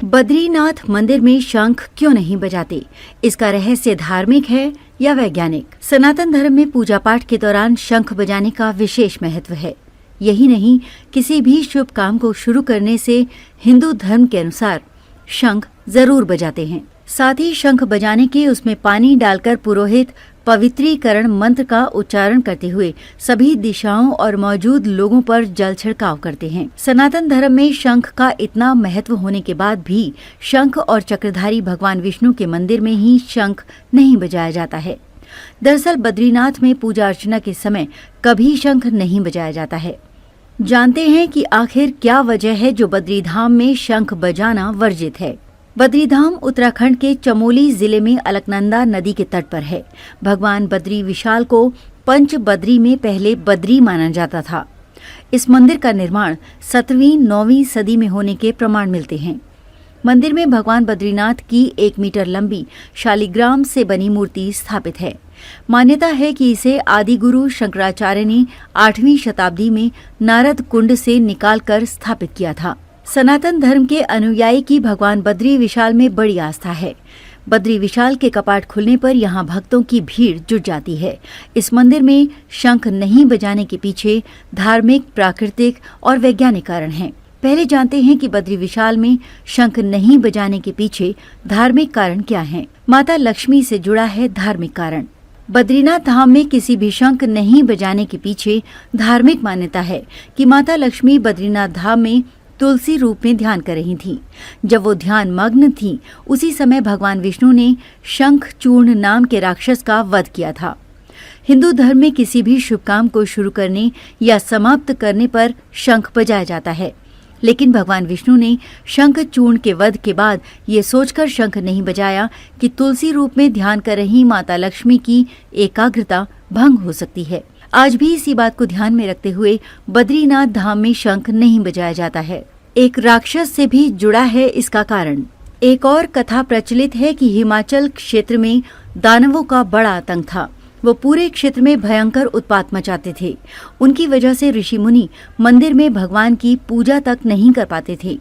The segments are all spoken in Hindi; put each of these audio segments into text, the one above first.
बद्रीनाथ मंदिर में शंख क्यों नहीं बजाते? इसका रहस्य धार्मिक है या वैज्ञानिक? सनातन धर्म में पूजा पाठ के दौरान शंख बजाने का विशेष महत्व है। यही नहीं, किसी भी शुभ काम को शुरू करने से हिंदू धर्म के अनुसार शंख जरूर बजाते हैं। साथ ही शंख बजाने के उसमें पानी डालकर पुरोहित पवित्रीकरण मंत्र का उच्चारण करते हुए सभी दिशाओं और मौजूद लोगों पर जल छिड़काव करते हैं। सनातन धर्म में शंख का इतना महत्व होने के बाद भी शंख और चक्रधारी भगवान विष्णु के मंदिर में ही शंख नहीं बजाया जाता है। दरअसल बद्रीनाथ में पूजा अर्चना के समय कभी शंख नहीं बजाया जाता है। जानते हैं कि आखिर क्या वजह है जो बद्रीधाम में शंख बजाना वर्जित है। बद्रीधाम उत्तराखंड के चमोली जिले में अलकनंदा नदी के तट पर है। भगवान बद्री विशाल को पंच बद्री में पहले बद्री माना जाता था। इस मंदिर का निर्माण 7वीं 9वीं सदी में होने के प्रमाण मिलते हैं। मंदिर में भगवान बद्रीनाथ की 1 मीटर लंबी शालिग्राम से बनी मूर्ति स्थापित है। मान्यता है कि इसे आदि गुरु शंकराचार्य ने 8वीं शताब्दी में नारद कुंड से निकालकर स्थापित किया था। सनातन धर्म के अनुयायी की भगवान बद्री विशाल में बड़ी आस्था है। बद्री विशाल के कपाट खुलने पर यहाँ भक्तों की भीड़ जुट जाती है। इस मंदिर में शंख नहीं बजाने के पीछे धार्मिक, प्राकृतिक और वैज्ञानिक कारण हैं। पहले जानते हैं कि बद्री विशाल में शंख नहीं बजाने के पीछे धार्मिक कारण क्या है। माता लक्ष्मी से जुड़ा है धार्मिक कारण। बद्रीनाथ धाम में किसी भी शंख नहीं बजाने के पीछे धार्मिक मान्यता है कि माता लक्ष्मी बद्रीनाथ धाम में तुलसी रूप में ध्यान कर रही थीं। जब वो ध्यान मग्न थीं, उसी समय भगवान विष्णु ने शंखचूर्ण नाम के राक्षस का वध किया था। हिंदू धर्म में किसी भी शुभ काम को शुरू करने या समाप्त करने पर शंख बजाया जाता है, लेकिन भगवान विष्णु ने शंखचूर्ण के वध के बाद ये सोचकर शंख नहीं बजाया कि तुलसी रूप में ध्यान कर रही माता लक्ष्मी की एकाग्रता भंग हो सकती है। आज भी इसी बात को ध्यान में रखते हुए बद्रीनाथ धाम में शंख नहीं बजाया जाता है। एक राक्षस से भी जुड़ा है इसका कारण। एक और कथा प्रचलित है कि हिमाचल क्षेत्र में दानवों का बड़ा आतंक था। वो पूरे क्षेत्र में भयंकर उत्पात मचाते थे। उनकी वजह से ऋषि मुनि मंदिर में भगवान की पूजा तक नहीं कर पाते थे।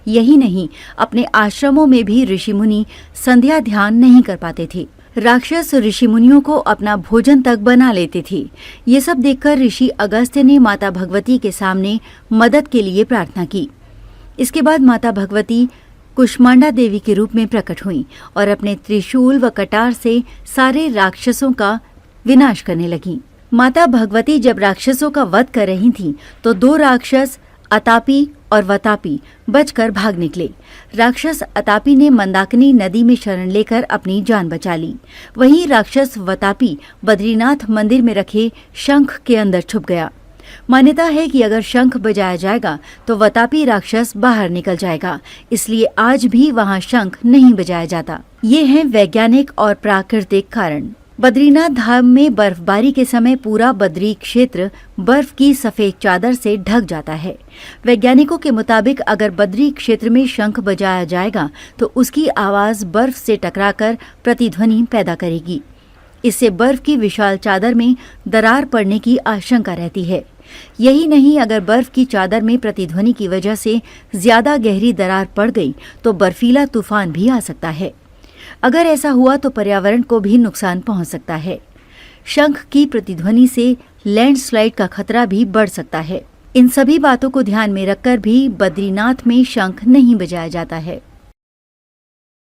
यही नहीं, अपने आश्रमों में भी ऋषि मुनि संध्या ध्यान नहीं कर पाते थे। राक्षस ऋषि मुनियों को अपना भोजन तक बना लेते थे। ये सब देखकर ऋषि अगस्त्य ने माता भगवती के सामने मदद के लिए प्रार्थना की। इसके बाद माता भगवती कुष्मांडा देवी के रूप में प्रकट हुईं और अपने त्रिशूल व कटार से सारे राक्षसों का विनाश करने लगीं। माता भगवती जब राक्षसों का वध कर रही थीं, तो 2 राक्षस अतापी और वतापी बचकर भाग निकले। राक्षस अतापी ने मंदाकिनी नदी में शरण लेकर अपनी जान बचा ली। वहीं राक्षस वतापी बद्रीनाथ मंदिर में रखे शंख के अंदर छुप गया। मान्यता है कि अगर शंख बजाया जाएगा तो वतापी राक्षस बाहर निकल जाएगा, इसलिए आज भी वहां शंख नहीं बजाया जाता। ये हैं वैज्ञानिक और प्राकृतिक कारण। बद्रीनाथ धाम में बर्फबारी के समय पूरा बद्री क्षेत्र बर्फ की सफेद चादर से ढक जाता है। वैज्ञानिकों के मुताबिक अगर बद्री क्षेत्र में शंख बजाया जाएगा तो उसकी आवाज बर्फ से टकराकर प्रतिध्वनि पैदा करेगी। इससे बर्फ की विशाल चादर में दरार पड़ने की आशंका रहती है। यही नहीं, अगर बर्फ की चादर में प्रतिध्वनि की वजह से ज्यादा गहरी दरार पड़ गई तो बर्फीला तूफान भी आ सकता है। अगर ऐसा हुआ तो पर्यावरण को भी नुकसान पहुंच सकता है। शंख की प्रतिध्वनि से लैंडस्लाइड का खतरा भी बढ़ सकता है। इन सभी बातों को ध्यान में रखकर भी बद्रीनाथ में शंख नहीं बजाया जाता है।